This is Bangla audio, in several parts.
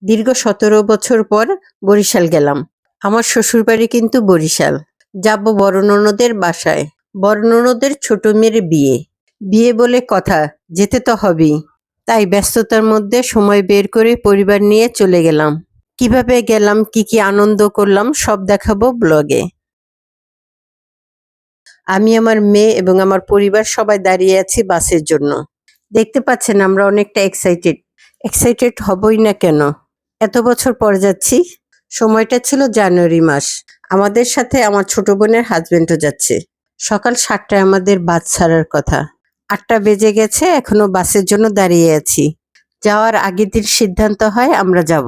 দীর্ঘ ১৭ বছর পর বরিশাল গেলাম। আমার শ্বশুরবাড়ি কিন্তু বরিশাল। যাব বড় ননদের বাসায়। বড় ননদের ছোট মেয়ের বিয়ে। বিয়ে বলে কথা, যেতে তো হবেই। তাই ব্যস্ততার মধ্যে সময় বের করে পরিবার নিয়ে চলে গেলাম। কিভাবে গেলাম, কি আনন্দ করলাম সব দেখাবো ব্লগে। আমি, আমার মেয়ে এবং আমার পরিবার সবাই দাঁড়িয়ে আছি বাসের জন্য। দেখতে পাচ্ছেন আমরা অনেকটা এক্সাইটেড। এক্সাইটেড হবই না কেন? এত বছর পর যাচ্ছি। সময়টা ছিল জানুয়ারি মাস। আমাদের সাথে আমার ছোট বোনের হাজবেন্ডও যাচ্ছে। সকাল ৭টায় আমাদের বাস ছাড়ার কথা। ৮টা বেজে গেছে, এখনো বাসের জন্য দাঁড়িয়ে আছি। যাওয়ার আগের দিন সিদ্ধান্ত হয় আমরা যাব।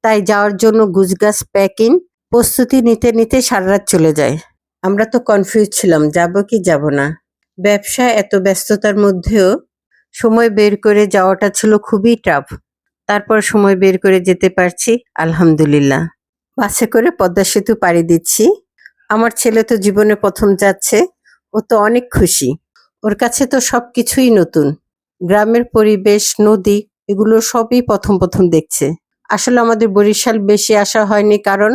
তাই যাওয়ার জন্য গুছগাছ প্যাকিং প্রস্তুতি নিতে নিতে সারা রাত চলে যায়। আমরা তো কনফিউজ ছিলাম, যাব কি যাব না। ব্যবসা এত ব্যস্ততার মধ্যেও সময় বের করে যাওয়াটা ছিল খুবই টাফ। তারপর সময় বের করে যেতে পারছি, আলহামদুলিল্লাহ। বাসে করে পদ্মা সেতু পাড়ি দিচ্ছি। আমার ছেলে তো জীবনে প্রথম যাচ্ছে, ও তো অনেক খুশি। ওর কাছে তো সবকিছুই নতুন। গ্রামের পরিবেশ, নদী, এগুলো সবই প্রথম দেখছে। আসলে আমাদের বরিশাল বেশি আসা হয়নি, কারণ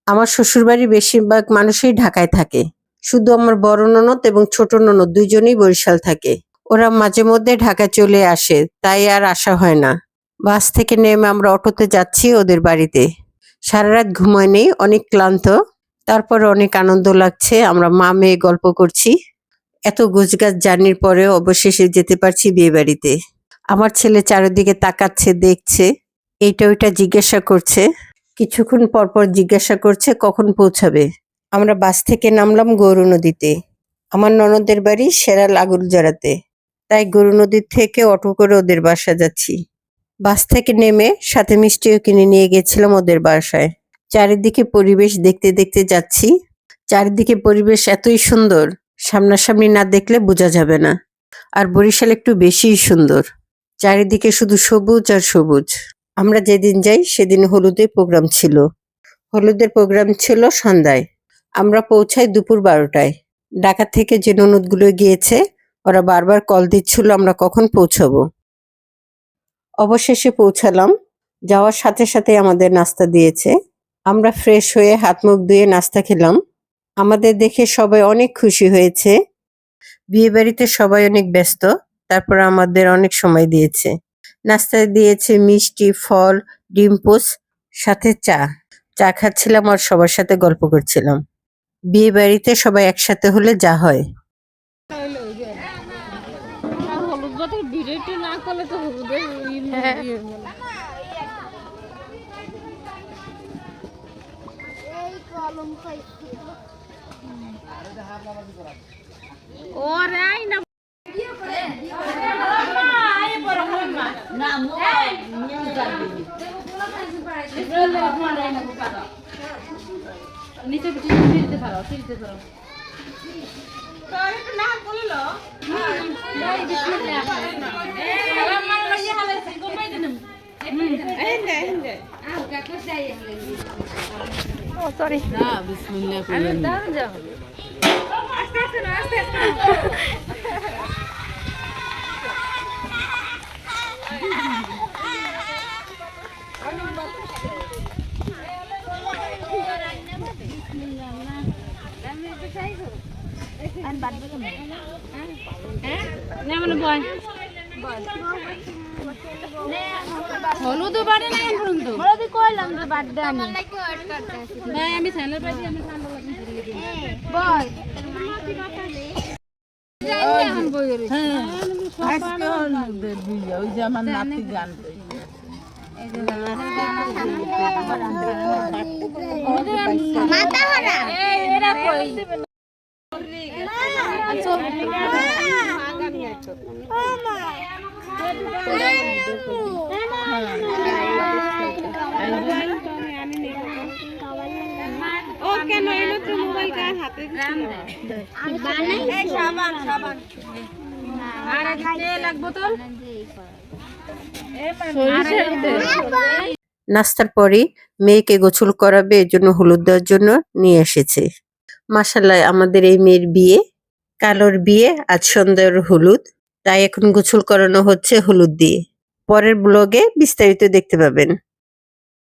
আমার শ্বশুরবাড়ির বেশিরভাগ মানুষই ঢাকায় থাকে। শুধু আমার বড় ননদ এবং ছোট ননদ দুইজনই বরিশাল থাকে। ওরা মাঝে মধ্যে ঢাকায় চলে আসে, তাই আর আসা হয় না। বাস থেকে নেমে আমরা অটোতে যাচ্ছি ওদের বাড়িতে। সারা রাত ঘুমায়নি, অনেক ক্লান্ত। তারপরে অনেক আনন্দ লাগছে, আমরা মা মেয়ে গল্প করছি। এত গোছগাছ জার্নির পরেও অবশেষে যেতে পারছি বিয়ে বাড়িতে। আমার ছেলে চারিদিকে তাকাচ্ছে, দেখছে, এইটা ওইটা জিজ্ঞাসা করছে। কিছুক্ষণ পর জিজ্ঞাসা করছে কখন পৌঁছাবে। আমরা বাস থেকে নামলাম গৌর নদীতে। আমার ননদের বাড়ি শেরাল আগুলজড়াতে, তাই গৌর নদীর থেকে অটো করে ওদের বাসা যাচ্ছি। বাস থেকে নেমে সাথে মিষ্টিও কিনে নিয়ে গেছিলাম ওদের বাসায়। চারিদিকে পরিবেশ দেখতে দেখতে যাচ্ছি। চারিদিকে পরিবেশ এতই সুন্দর, সামনাসামনি না দেখলে বোঝা যাবে না। আর বরিশাল একটু বেশিই সুন্দর। চারিদিকে শুধু সবুজ আর সবুজ। আমরা যেদিন যাই সেদিন হলুদের প্রোগ্রাম ছিল। হলুদের প্রোগ্রাম ছিল সন্ধ্যায়। আমরা পৌঁছাই দুপুর 12টায়। ঢাকা থেকে যে ননদগুলো গিয়েছে ওরা বারবার কল দিচ্ছিল আমরা কখন পৌঁছাবো। অবশেষে পৌঁছালাম। যাওয়ার সাথে সাথে আমাদের নাস্তা দিয়েছে। আমরা ফ্রেশ হয়ে হাত মুখ ধুয়ে নাস্তা খেলাম। আমাদের দেখে সবাই অনেক খুশি হয়েছে। বিয়ে বাড়িতে সবাই অনেক ব্যস্ত, তারপর আমাদের অনেক সময় দিয়েছে। নাস্তায় দিয়েছে মিষ্টি, ফল, ডিম পোস্ট, সাথে চা। চা খাচ্ছিলাম আর সবার সাথে গল্প করছিলাম। বিয়ে বাড়িতে সবাই একসাথে হলে যা হয়। Oh, sorry. Nah, bismillah. হলুদ বাড়ে না এখন তো হলুদ কইলাম রে বাড়দে আমি না আমি ছেলের বাড়ি আমি ঠান্ডা লাগি বল এখন বইরে হ্যাঁ আজকে ওই যে আমার নাতি গান মাথা হারা এই এরা কই নাস্তার পরে মেয়েকে গোসল করাবে, এজন্য হলুদ দেওয়ার জন্য নিয়ে এসেছে। মাশাআল্লাহ, আমাদের এই মেয়ের বিয়ে, কালোর বিয়ে, আজ সন্ধ্যার হলুদ। তাই এখন গোসল করানো হচ্ছে হলুদ দিয়ে। পরের ব্লগে বিস্তারিত দেখতে পাবেন।